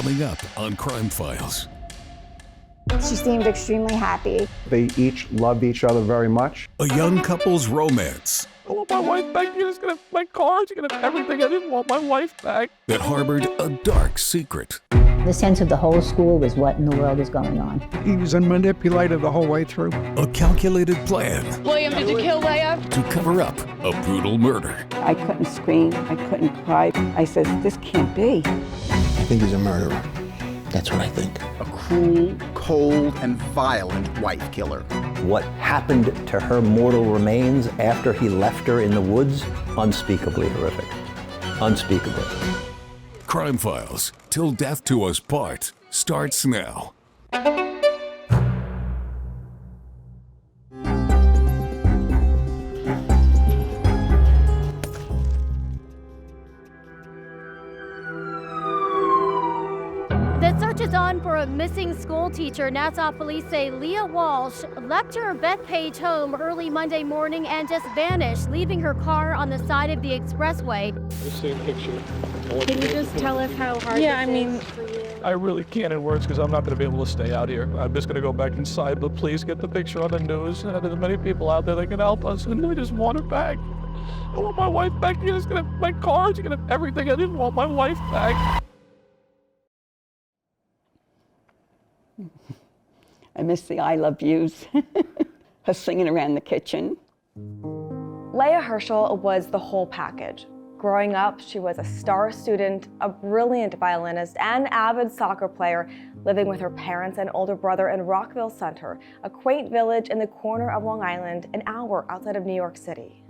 Coming up on Crime Files. She seemed extremely happy. They each loved each other very much. A young couple's romance I want my wife back. You're just gonna have my car. You're gonna have everything. I didn't want my wife back. that harbored a dark secret. The sense of the whole school was what in the world is going on. He was manipulated the whole way through. A calculated plan William, did you kill Leah? to cover up a brutal murder. I couldn't scream, I couldn't cry. I said, this can't be. I think he's a murderer. That's what I think. A cruel, cold, and violent wife killer. What happened to her mortal remains after he left her in the woods? Unspeakably horrific. Unspeakably. Crime Files, Till Death Do Us Part, starts now. The search is on for a missing school teacher. Nassau police say Leah Walsh left her Bethpage home early Monday morning and just vanished, leaving her car on the side of the expressway. Let's see a picture. Can you just tell us how hard this is for you? I really can't in words because I'm not going to be able to stay out here. I'm just going to go back inside, but please get the picture on the news. There's many people out there that can help us, and I just want her back. I want my wife back. You're just going to have my car. You're going to have everything. I didn't want my wife back. I miss the I love yous. Her singing around the kitchen. Leah Hirschel was the whole package. Growing up, she was a star student, a brilliant violinist, and avid soccer player, living with her parents and older brother in Rockville Center, a quaint village in the corner of Long Island, an hour outside of New York City.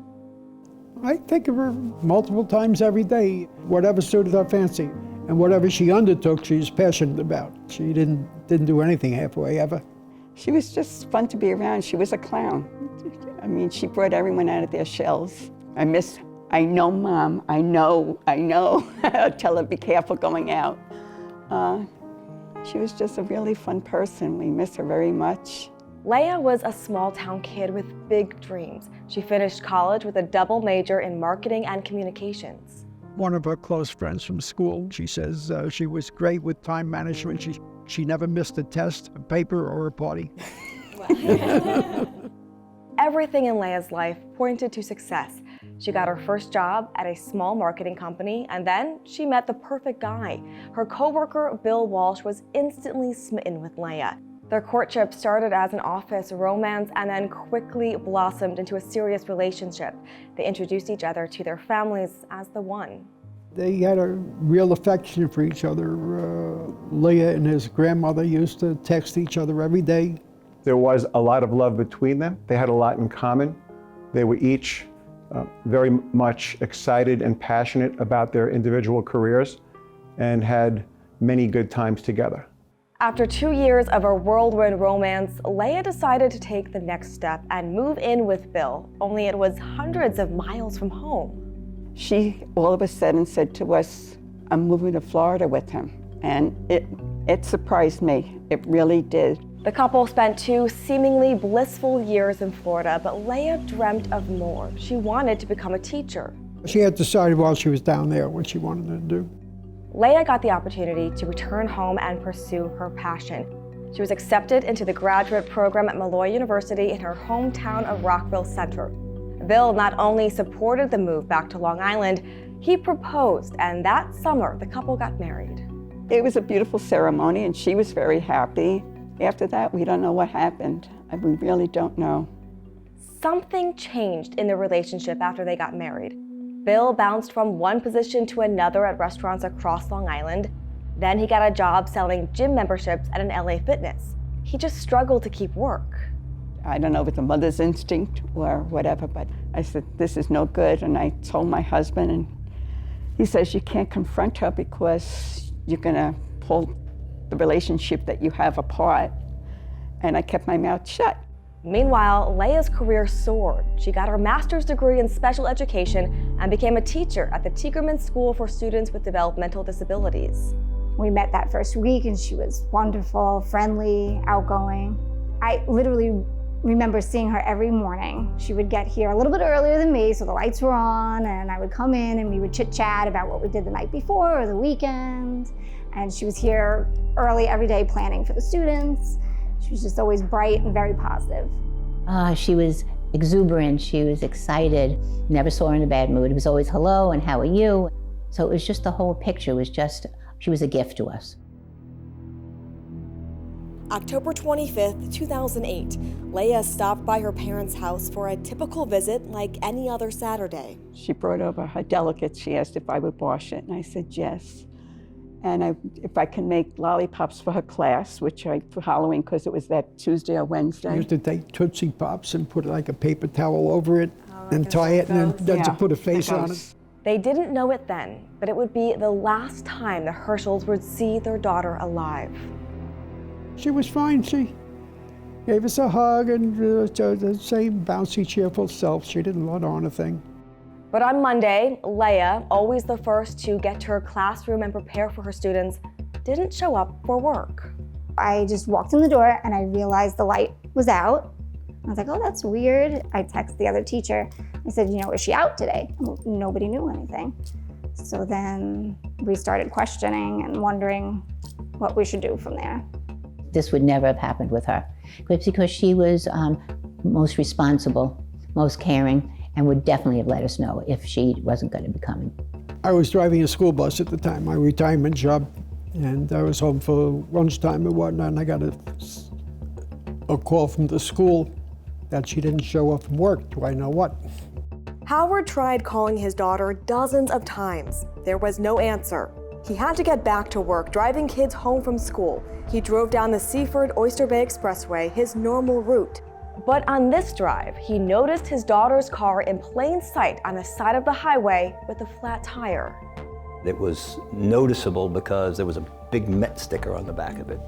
I think of her multiple times every day, whatever suited her fancy. And whatever she undertook, she was passionate about. She didn't do anything halfway, ever. She was just fun to be around. She was a clown. I mean, she brought everyone out of their shells. I know, Mom, I know. I tell her, be careful going out. She was just a really fun person. We miss her very much. Leah was a small-town kid with big dreams. She finished college with a double major in marketing and communications. One of her close friends from school, she says she was great with time management. She never missed a test, a paper, or a party. Everything in Leah's life pointed to success. She got her first job at a small marketing company, and then she met the perfect guy. Her coworker, Bill Walsh, was instantly smitten with Leah. Their courtship started as an office romance and then quickly blossomed into a serious relationship. They introduced each other to their families as the one. They had a real affection for each other. Leah and his grandmother used to text each other every day. There was a lot of love between them. They had a lot in common. They were each very much excited and passionate about their individual careers and had many good times together. After 2 years of a whirlwind romance, Leah decided to take the next step and move in with Bill, only it was hundreds of miles from home. She all of a sudden said to us, I'm moving to Florida with him. And it surprised me. It really did. The couple spent 2 seemingly blissful years in Florida, but Leah dreamt of more. She wanted to become a teacher. She had decided while she was down there what she wanted to do. Leah got the opportunity to return home and pursue her passion. She was accepted into the graduate program at Malloy University in her hometown of Rockville Center. Bill not only supported the move back to Long Island, he proposed, and that summer the couple got married. It was a beautiful ceremony, and she was very happy. After that, we don't know what happened. We really don't know. Something changed in the relationship after they got married. Bill bounced from one position to another at restaurants across Long Island. Then he got a job selling gym memberships at an LA Fitness. He just struggled to keep work. I don't know if it's a mother's instinct or whatever, but I said, this is no good. And I told my husband, and he says, you can't confront her because you're gonna pull the relationship that you have apart. And I kept my mouth shut. Meanwhile, Leah's career soared. She got her master's degree in special education and became a teacher at the Tigerman School for Students with Developmental Disabilities. We met that first week and she was wonderful, friendly, outgoing. I literally remember seeing her every morning. She would get here a little bit earlier than me, so the lights were on, and I would come in and we would chit chat about what we did the night before or the weekend. And she was here early every day planning for the students. She was just always bright and very positive. She was exuberant, she was excited, never saw her in a bad mood. It was always hello and how are you? So it was just the whole picture was just, she was a gift to us. October 25th, 2008, Leah stopped by her parents' house for a typical visit like any other Saturday. She brought over her delicates. She asked if I would wash it, and I said yes. And if I can make lollipops for her class, which for Halloween, because it was that Tuesday or Wednesday. You have to take Tootsie Pops and put like a paper towel over it and tie it, and then to put a face on it. They didn't know it then, but it would be the last time the Hirschels would see their daughter alive. She was fine. She gave us a hug and the same bouncy, cheerful self. She didn't let on a thing. But on Monday, Leah, always the first to get to her classroom and prepare for her students, didn't show up for work. I just walked in the door and I realized the light was out. I was like, oh, that's weird. I texted the other teacher. I said, is she out today? Nobody knew anything. So then we started questioning and wondering what we should do from there. This would never have happened with her. It's because she was most responsible, most caring, and would definitely have let us know if she wasn't going to be coming. I was driving a school bus at the time, my retirement job, and I was home for lunchtime and whatnot, and I got a call from the school that she didn't show up from work. Do I know what? Howard tried calling his daughter dozens of times. There was no answer. He had to get back to work, driving kids home from school. He drove down the Seaford-Oyster Bay Expressway, his normal route. But on this drive, he noticed his daughter's car in plain sight on the side of the highway with a flat tire. It was noticeable because there was a big Mets sticker on the back of it.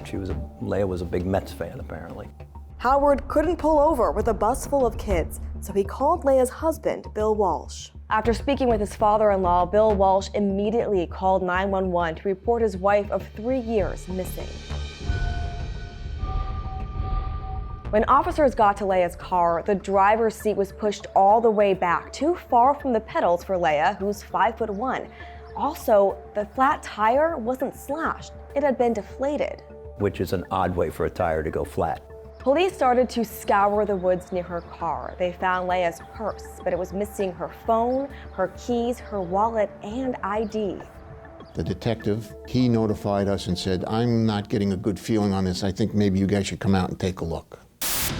Leah was a big Mets fan, apparently. Howard couldn't pull over with a bus full of kids, so he called Leah's husband, Bill Walsh. After speaking with his father-in-law, Bill Walsh immediately called 911 to report his wife of 3 years missing. When officers got to Leah's car, the driver's seat was pushed all the way back, too far from the pedals for Leah, who's 5'1". Also, the flat tire wasn't slashed. It had been deflated. Which is an odd way for a tire to go flat. Police started to scour the woods near her car. They found Leah's purse, but it was missing her phone, her keys, her wallet, and ID. The detective, he notified us and said, I'm not getting a good feeling on this. I think maybe you guys should come out and take a look.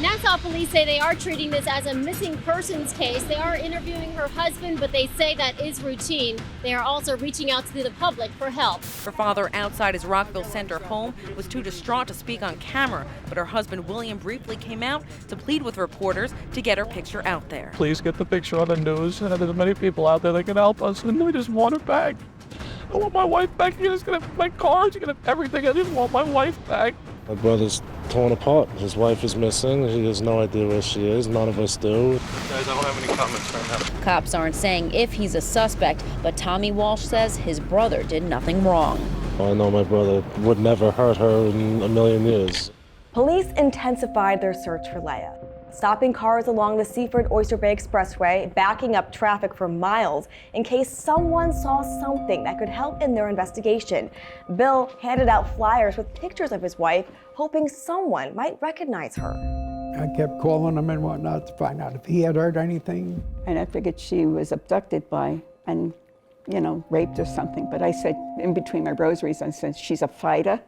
Nassau police say they are treating this as a missing persons case. They are interviewing her husband, but they say that is routine. They are also reaching out to the public for help. Her father outside his Rockville Center home was too distraught to speak on camera, but her husband William briefly came out to plead with reporters to get her picture out there. Please get the picture on the news, and there's many people out there that can help us, and we just want her back. I want my wife back. She's gonna have my car, she's gonna have everything. I just want my wife back. My brother's torn apart. His wife is missing. He has no idea where she is. None of us do. Guys, I don't have any comments right now. Cops aren't saying if he's a suspect, but Tommy Walsh says his brother did nothing wrong. I know my brother would never hurt her in a million years. Police intensified their search for Leah, stopping cars along the Seaford-Oyster Bay Expressway, backing up traffic for miles in case someone saw something that could help in their investigation. Bill handed out flyers with pictures of his wife, hoping someone might recognize her. I kept calling him and whatnot to find out if he had heard anything. And I figured she was abducted and raped or something. But I said, in between my rosaries, I said, she's a fighter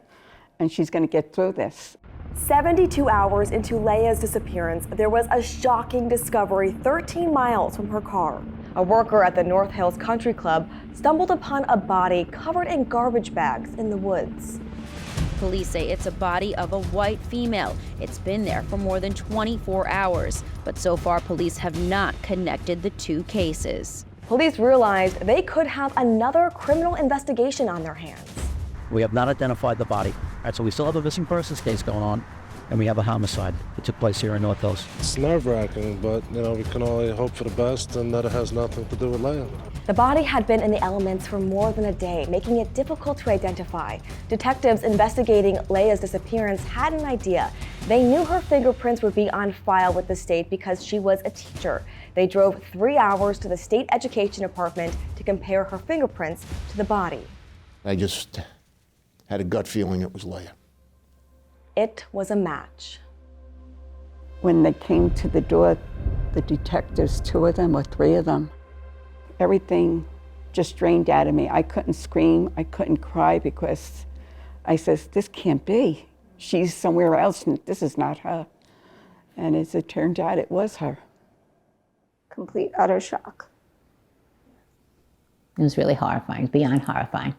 and she's gonna get through this. 72 hours into Leah's disappearance, there was a shocking discovery 13 miles from her car. A worker at the North Hills Country Club stumbled upon a body covered in garbage bags in the woods. Police say it's a body of a white female. It's been there for more than 24 hours, but so far police have not connected the two cases. Police realized they could have another criminal investigation on their hands. We have not identified the body. So we still have a missing persons case going on, and we have a homicide that took place here in North Hills. It's nerve-wracking, but we can only hope for the best and that it has nothing to do with Leah. The body had been in the elements for more than a day, making it difficult to identify. Detectives investigating Leah's disappearance had an idea. They knew her fingerprints would be on file with the state because she was a teacher. They drove 3 hours to the state education department to compare her fingerprints to the body. I just had a gut feeling it was Leah. It was a match. When they came to the door, the detectives, 2 of them or 3 of them, everything just drained out of me. I couldn't scream, I couldn't cry because I says, this can't be. She's somewhere else and this is not her. And as it turned out, it was her. Complete, utter shock. It was really horrifying, beyond horrifying.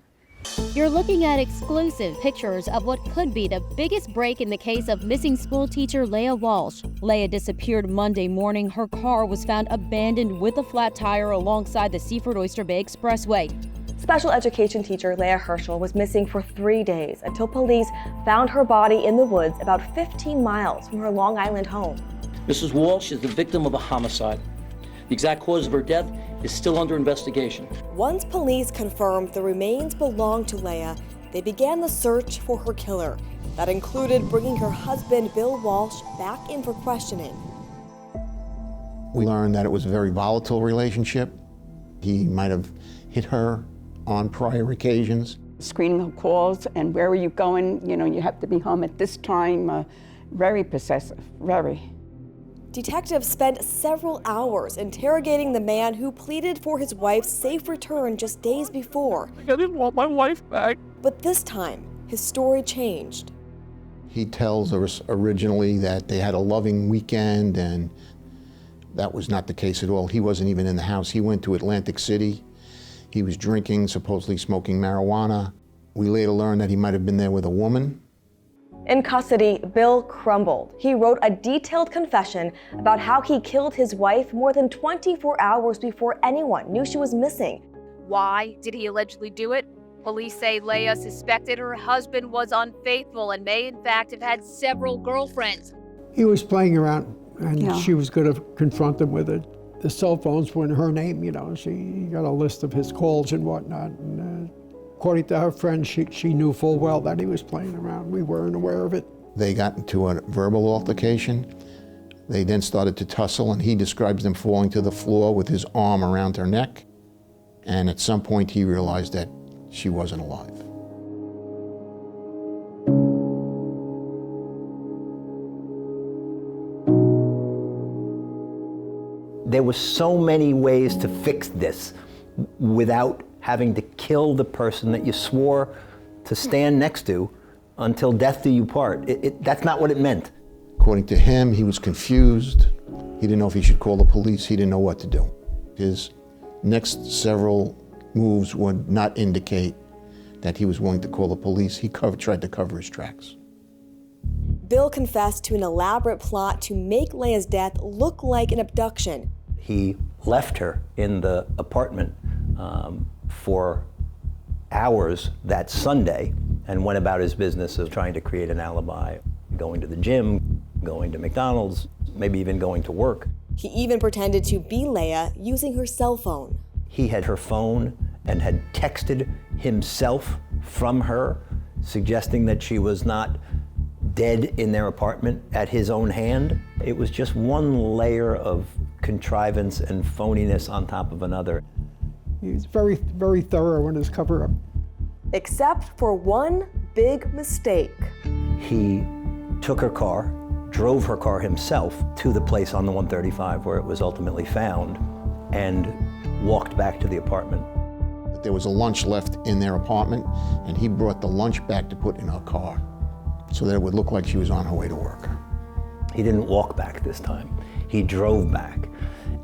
You're looking at exclusive pictures of what could be the biggest break in the case of missing school teacher Leah Walsh. Leah disappeared Monday morning. Her car was found abandoned with a flat tire alongside the Seaford Oyster Bay Expressway. Special education teacher Leah Hirschel was missing for 3 days until police found her body in the woods about 15 miles from her Long Island home. Mrs. Walsh is the victim of a homicide. The exact cause of her death is still under investigation. Once police confirmed the remains belonged to Leah, they began the search for her killer. That included bringing her husband, Bill Walsh, back in for questioning. We learned that it was a very volatile relationship. He might have hit her on prior occasions. Screening her calls and where are you going? You know, you have to be home at this time. Very possessive, very. Detectives spent several hours interrogating the man who pleaded for his wife's safe return just days before. I didn't want my wife back. But this time, his story changed. He tells us originally that they had a loving weekend, and that was not the case at all. He wasn't even in the house. He went to Atlantic City. He was drinking, supposedly smoking marijuana. We later learned that he might have been there with a woman. In custody, Bill crumbled. He wrote a detailed confession about how he killed his wife more than 24 hours before anyone knew she was missing. Why did he allegedly do it? Police say Leah suspected her husband was unfaithful and may in fact have had several girlfriends. He was playing around and she was going to confront him with it. The cell phones were in her name, you know. She got a list of his calls and whatnot. And, according to her friend, she knew full well that he was playing around. We weren't aware of it. They got into a verbal altercation. They then started to tussle, and he describes them falling to the floor with his arm around her neck. And at some point, he realized that she wasn't alive. There were so many ways to fix this without having to kill the person that you swore to stand next to until death do you part. That's not what it meant. According to him, he was confused. He didn't know if he should call the police. He didn't know what to do. His next several moves would not indicate that he was willing to call the police. He tried to cover his tracks. Bill confessed to an elaborate plot to make Leah's death look like an abduction. He left her in the apartment for hours that Sunday and went about his business of trying to create an alibi, going to the gym, going to McDonald's, maybe even going to work. He even pretended to be Leah using her cell phone. He had her phone and had texted himself from her, suggesting that she was not dead in their apartment at his own hand. It was just one layer of contrivance and phoniness on top of another. He was very, very thorough in his cover-up. Except for one big mistake. He took her car, drove her car himself to the place on the 135 where it was ultimately found, and walked back to the apartment. There was a lunch left in their apartment, and he brought the lunch back to put in her car so that it would look like she was on her way to work. He didn't walk back this time. He drove back,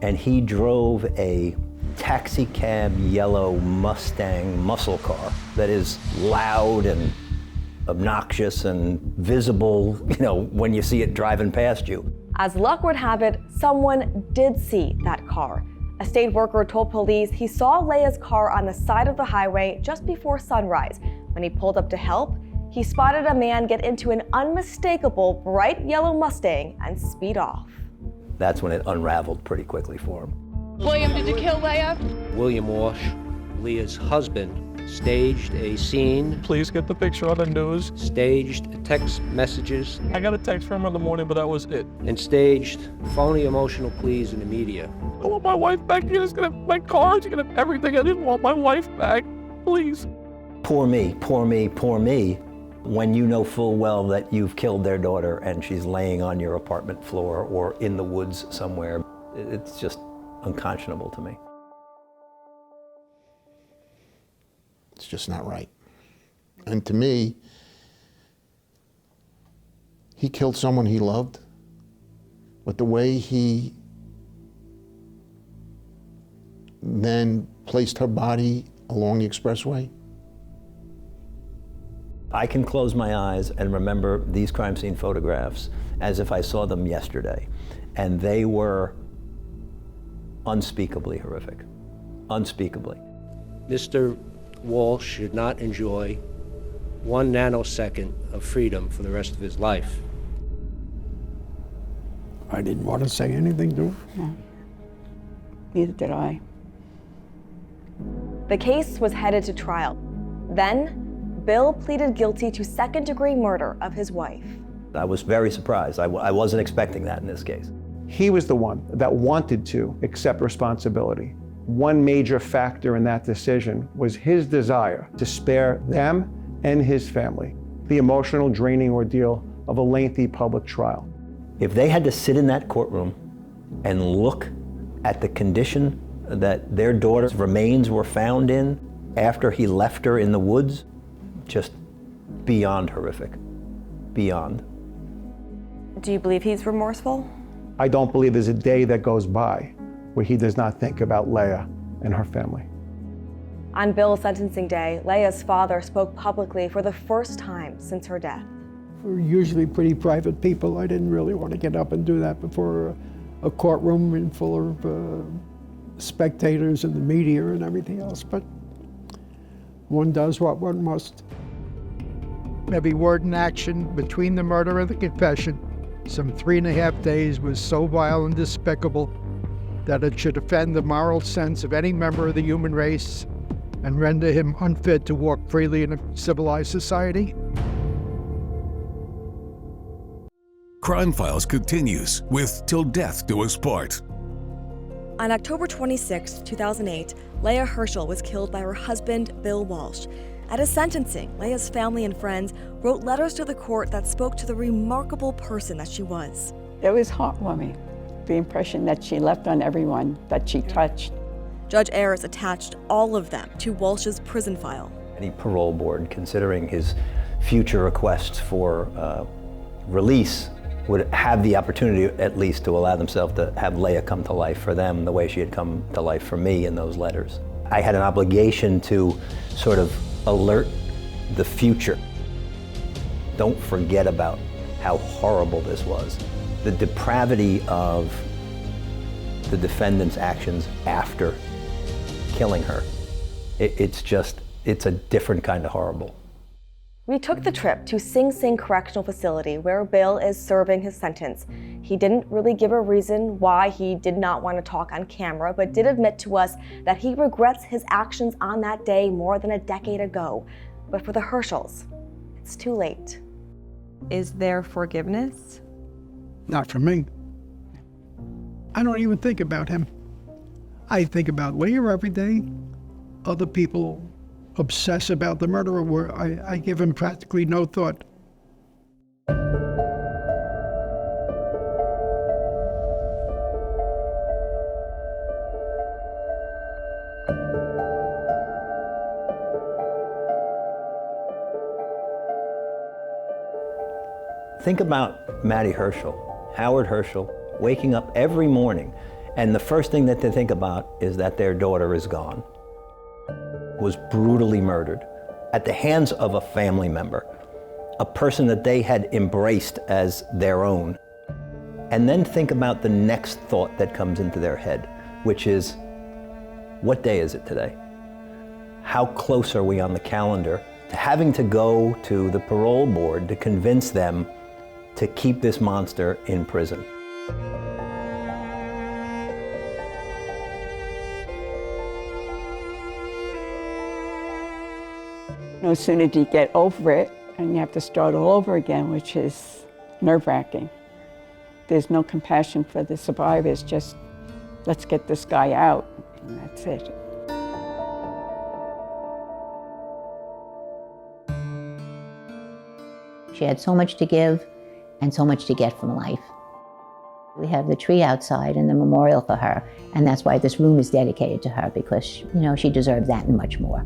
and he drove a taxi cab yellow Mustang muscle car that is loud and obnoxious and visible, you know, when you see it driving past you. As luck would have it, someone did see that car. A state worker told police he saw Leah's car on the side of the highway just before sunrise. When he pulled up to help, he spotted a man get into an unmistakable bright yellow Mustang and speed off. That's when it unraveled pretty quickly for him. William, did you kill Leah? William Walsh, Leah's husband, staged a scene. Please get the picture on the news. Staged text messages. I got a text from her in the morning, but that was it. And staged phony emotional pleas in the media. I want my wife back. You're just gonna have my cards, you're gonna have everything. I didn't want my wife back. Please. poor me, poor me, poor me, when you know full well that you've killed their daughter and she's laying on your apartment floor or in the woods somewhere. It's just unconscionable to me. It's just not right. And to me, he killed someone he loved, but the way he then placed her body along the expressway. I can close my eyes and remember these crime scene photographs as if I saw them yesterday, and they were unspeakably horrific, unspeakably. Mr. Walsh should not enjoy 1 nanosecond of freedom for the rest of his life. I didn't want to say anything to him. No. Neither did I. The case was headed to trial. Then, Bill pleaded guilty to second-degree murder of his wife. I was very surprised. I wasn't expecting that in this case. He was the one that wanted to accept responsibility. One major factor in that decision was his desire to spare them and his family the emotional, draining ordeal of a lengthy public trial. If they had to sit in that courtroom and look at the condition that their daughter's remains were found in after he left her in the woods, just beyond horrific, beyond. Do you believe he's remorseful? I don't believe there's a day that goes by where he does not think about Leah and her family. On Bill's sentencing day, Leah's father spoke publicly for the first time since her death. We're usually pretty private people. I didn't really want to get up and do that before a courtroom full of spectators and the media and everything else, but one does what one must. Every word and action between the murder and the confession, some 3.5 days, was so vile and despicable that it should offend the moral sense of any member of the human race and render him unfit to walk freely in a civilized society. Crime Files continues with Till Death Do Us Part. On October 26, 2008, Leah Hirschel was killed by her husband, Bill Walsh. At his sentencing, Leah's family and friends wrote letters to the court that spoke to the remarkable person that she was. It was heartwarming, the impression that she left on everyone that she touched. Judge Ayers attached all of them to Walsh's prison file. Any parole board, considering his future requests for release, would have the opportunity at least to allow themselves to have Leah come to life for them the way she had come to life for me in those letters. I had an obligation to sort of alert the future. Don't forget about how horrible this was. The depravity of the defendant's actions after killing her. It's a different kind of horrible. We took the trip to Sing Sing Correctional Facility where Bill is serving his sentence. He didn't really give a reason why he did not want to talk on camera, but did admit to us that he regrets his actions on that day more than a decade ago. But for the Hirschels, it's too late. Is there forgiveness? Not for me. I don't even think about him. I think about Leah every day. Other people obsess about the murderer, where I give him practically no thought. Think about Maddie Hirschel, Howard Hirschel, waking up every morning, and the first thing that they think about is that their daughter is gone, was brutally murdered at the hands of a family member, a person that they had embraced as their own. And then think about the next thought that comes into their head, which is, what day is it today? How close are we on the calendar to having to go to the parole board to convince them to keep this monster in prison? No sooner do you get over it, and you have to start all over again, which is nerve-wracking. There's no compassion for the survivors, just let's get this guy out, and that's it. She had so much to give and so much to get from life. We have the tree outside and the memorial for her, and that's why this room is dedicated to her, because, you know, she deserved that and much more.